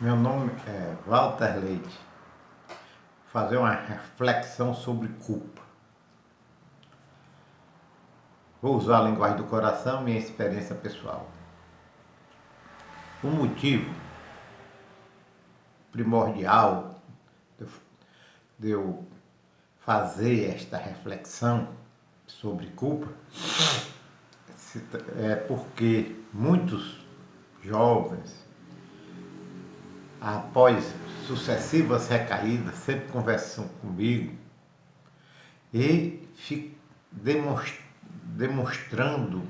Meu nome é Walter Leite. Fazer uma reflexão sobre culpa. Vou usar a linguagem do coração, minha experiência pessoal. O motivo primordial de eu fazer esta reflexão sobre culpa é porque muitos jovens, após sucessivas recaídas, sempre conversam comigo e demonstrando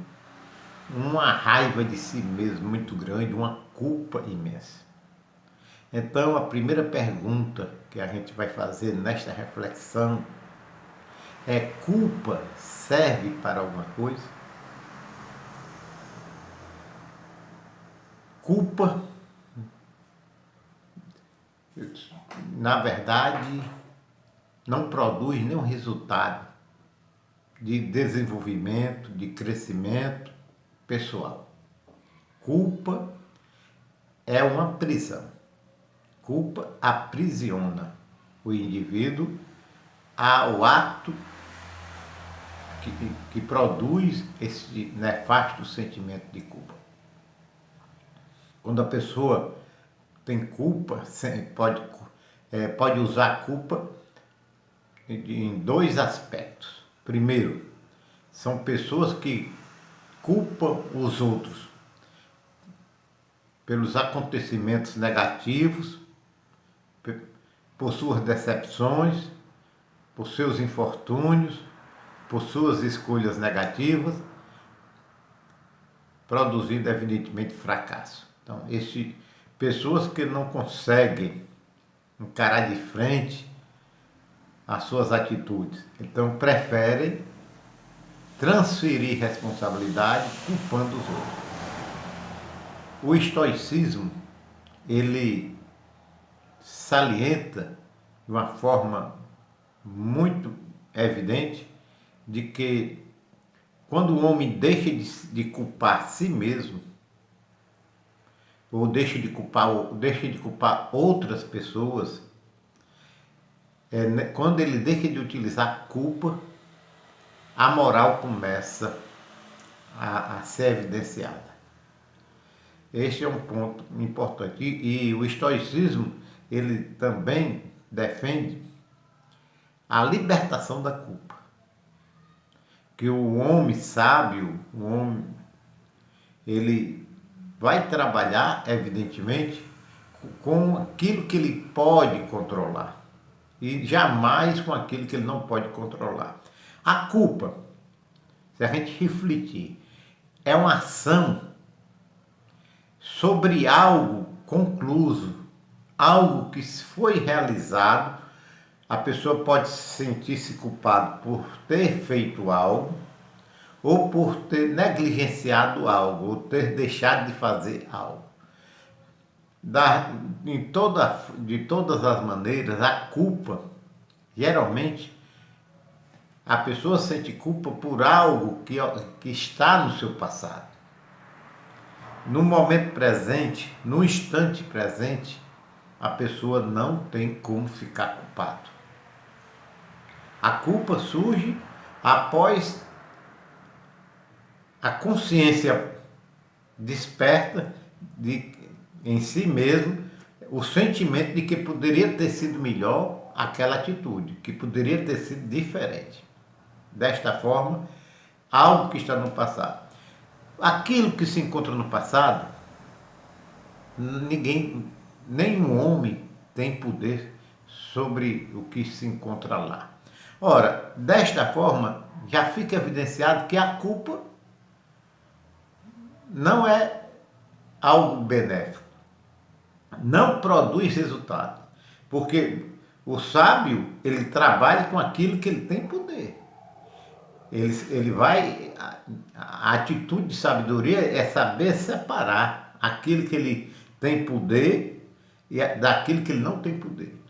uma raiva de si mesmo muito grande, uma culpa imensa. Então, a primeira pergunta que a gente vai fazer nesta reflexão é: culpa serve para alguma coisa? Culpa, na verdade, não produz nenhum resultado de desenvolvimento, de crescimento pessoal. Culpa é uma prisão. Culpa aprisiona o indivíduo ao ato que produz esse nefasto sentimento de culpa. Quando a pessoa tem culpa, pode usar a culpa em dois aspectos. Primeiro, são pessoas que culpam os outros pelos acontecimentos negativos, por suas decepções, por seus infortúnios, por suas escolhas negativas, produzindo evidentemente fracasso. Então, pessoas que não conseguem encarar de frente as suas atitudes, então preferem transferir responsabilidade culpando os outros. O estoicismo, ele salienta de uma forma muito evidente de que quando o homem deixa de culpar si mesmo, ou deixa de culpar outras pessoas, quando ele deixa de utilizar a culpa, a moral começa a ser evidenciada. Este é um ponto importante. E o estoicismo, ele também defende a libertação da culpa. Que o homem sábio, ele vai trabalhar, evidentemente, com aquilo que ele pode controlar e jamais com aquilo que ele não pode controlar. A culpa, se a gente refletir, é uma ação sobre algo concluso, algo que foi realizado. A pessoa pode sentir-se culpada por ter feito algo, ou por ter negligenciado algo, ou ter deixado de fazer algo. De todas as maneiras, a culpa, geralmente, a pessoa sente culpa por algo que está no seu passado. No momento presente, no instante presente, a pessoa não tem como ficar culpado. A culpa surge após a consciência desperta em si mesmo o sentimento de que poderia ter sido melhor aquela atitude, que poderia ter sido diferente. Desta forma, algo que está no passado. Aquilo que se encontra no passado, nenhum homem tem poder sobre o que se encontra lá. Ora, desta forma, já fica evidenciado que a culpa não é algo benéfico, não produz resultado, porque o sábio, ele trabalha com aquilo que ele tem poder. A atitude de sabedoria é saber separar aquilo que ele tem poder daquilo que ele não tem poder.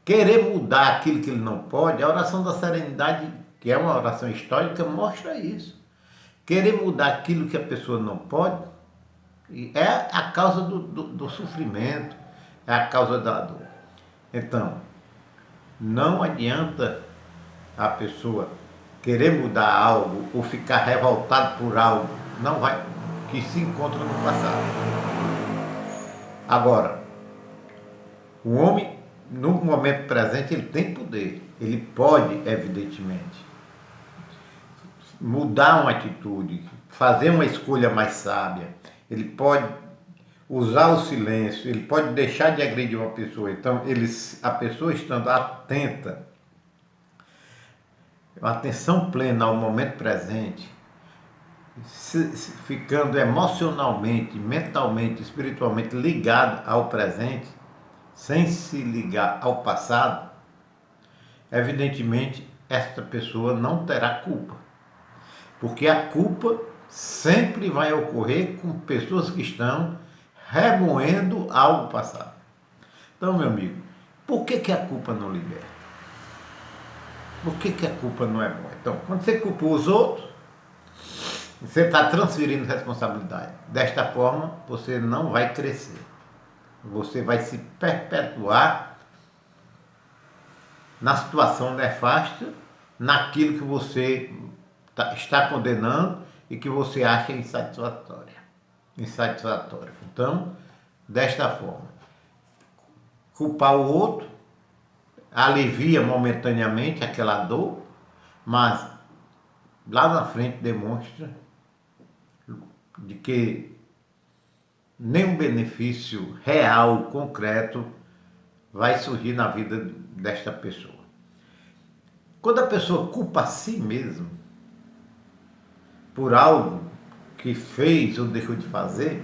Querer mudar aquilo que ele não pode, a oração da serenidade, que é uma oração histórica, mostra isso. Querer mudar aquilo que a pessoa não pode é a causa do sofrimento, é a causa da dor. Então, não adianta a pessoa querer mudar algo ou ficar revoltado por algo, não vai, que se encontra no passado. Agora, o homem, no momento presente, ele tem poder. Ele pode, evidentemente, mudar uma atitude, fazer uma escolha mais sábia. Ele pode usar o silêncio, ele pode deixar de agredir uma pessoa. Então, a pessoa estando atenta, atenção plena ao momento presente, ficando emocionalmente, mentalmente, espiritualmente ligado ao presente, sem se ligar ao passado, evidentemente esta pessoa não terá culpa. Porque a culpa sempre vai ocorrer com pessoas que estão remoendo algo passado. Então, meu amigo, por que a culpa não liberta? Por que a culpa não é boa? Então, quando você culpa os outros, você está transferindo responsabilidade. Desta forma, você não vai crescer. Você vai se perpetuar na situação nefasta, naquilo que você está condenando e que você acha insatisfatório. Então, desta forma, culpar o outro alivia momentaneamente aquela dor, mas lá na frente demonstra de que nenhum benefício real, concreto, vai surgir na vida desta pessoa. Quando a pessoa culpa a si mesma por algo que fez ou deixou de fazer,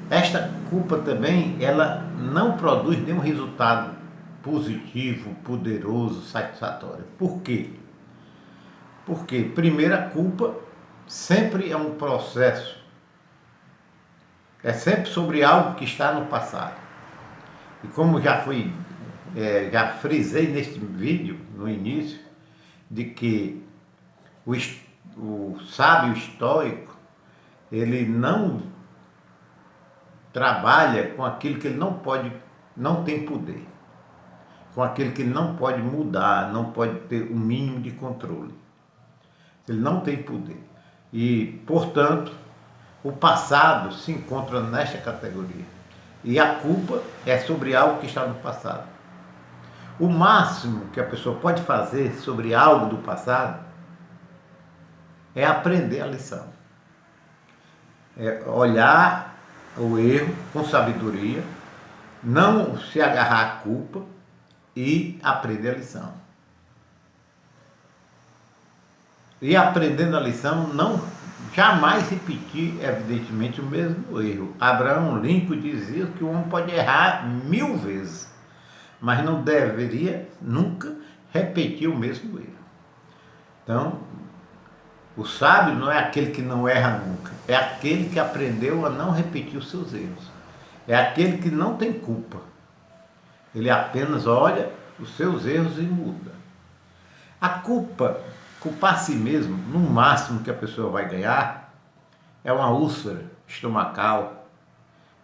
esta culpa também, ela não produz nenhum resultado positivo, poderoso, satisfatório. Por quê? Porque, primeiro, a culpa sempre é um processo. É sempre sobre algo que está no passado. E como já frisei neste vídeo, no início, de que o sábio estoico, ele não trabalha com aquilo que ele não tem poder, com aquilo que ele não pode mudar, não pode ter o mínimo de controle. Ele não tem poder. E, portanto, o passado se encontra nesta categoria. E a culpa é sobre algo que está no passado. O máximo que a pessoa pode fazer sobre algo do passado é aprender a lição. É olhar o erro com sabedoria, não se agarrar à culpa e aprender a lição. E aprendendo a lição, não jamais repetir, evidentemente, o mesmo erro. Abraham Lincoln dizia que o homem pode errar 1000 vezes, mas não deveria nunca repetir o mesmo erro. Então, o sábio não é aquele que não erra nunca, é aquele que aprendeu a não repetir os seus erros. É aquele que não tem culpa. Ele apenas olha os seus erros e muda. A culpar a si mesmo, no máximo que a pessoa vai ganhar, é uma úlcera estomacal,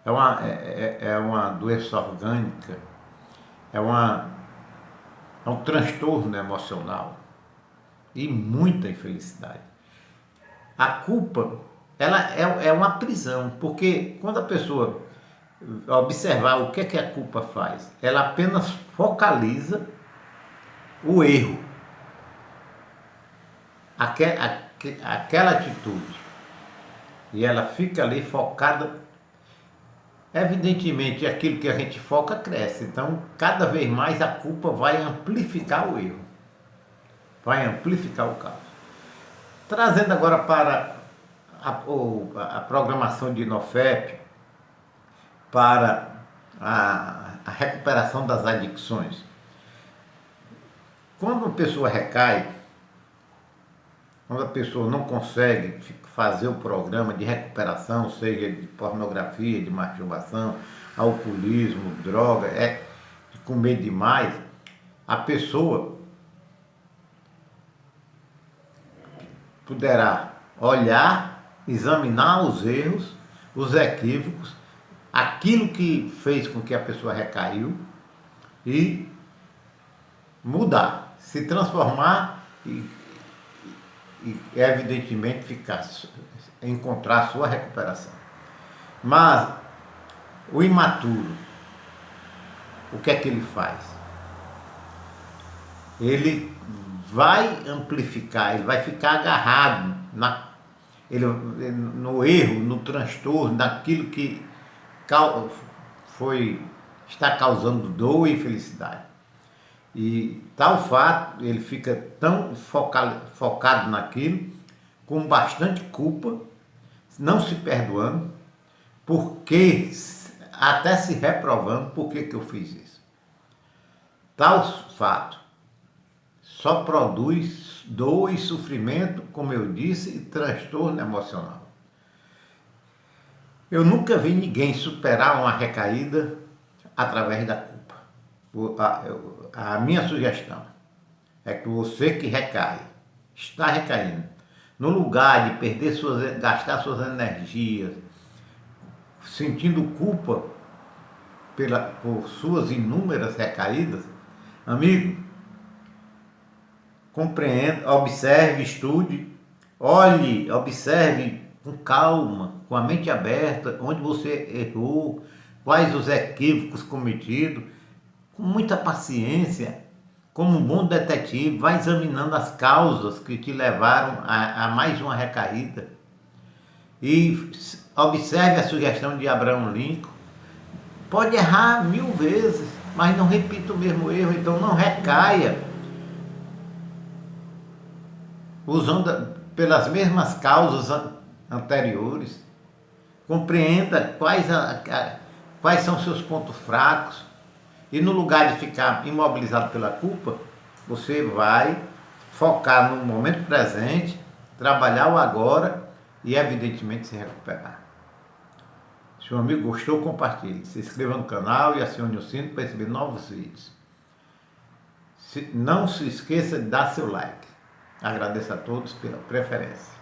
é uma doença orgânica, é um transtorno emocional e muita infelicidade. A culpa, ela é uma prisão, porque quando a pessoa observar o que a culpa faz, ela apenas focaliza o erro, aquela atitude, e ela fica ali focada. Evidentemente, aquilo que a gente foca cresce, então cada vez mais a culpa vai amplificar o erro, vai amplificar o caos. Trazendo agora para a programação de NoFap, para a recuperação das adicções. Quando a pessoa recai, quando a pessoa não consegue fazer o programa de recuperação, seja de pornografia, de masturbação, alcoolismo, droga, de comer demais, a pessoa poderá olhar, examinar os erros, os equívocos, aquilo que fez com que a pessoa recaiu e mudar, se transformar e evidentemente encontrar a sua recuperação. Mas o imaturo, o que é que ele faz? Ele vai amplificar, ele vai ficar agarrado no erro, no transtorno, naquilo que está causando dor e infelicidade. E tal fato, ele fica tão focado naquilo, com bastante culpa, não se perdoando, porque até se reprovando por que eu fiz isso. Tal fato só produz dor e sofrimento, como eu disse, e transtorno emocional. Eu nunca vi ninguém superar uma recaída através da culpa. A minha sugestão é que você que recai, está recaindo, no lugar de gastar suas energias, sentindo culpa por suas inúmeras recaídas, amigo, compreenda, observe, estude, olhe, observe com calma, com a mente aberta, onde você errou, quais os equívocos cometidos, com muita paciência, como um bom detetive, vai examinando as causas que te levaram a mais uma recaída. E observe a sugestão de Abraham Lincoln. Pode errar 1000 vezes, mas não repita o mesmo erro, então não recaia usando pelas mesmas causas anteriores. Compreenda quais são seus pontos fracos e no lugar de ficar imobilizado pela culpa, você vai focar no momento presente, trabalhar o agora e evidentemente se recuperar. Se o amigo gostou, compartilhe. Se inscreva no canal e acione o sino para receber novos vídeos. Não se esqueça de dar seu like. Agradeço a todos pela preferência.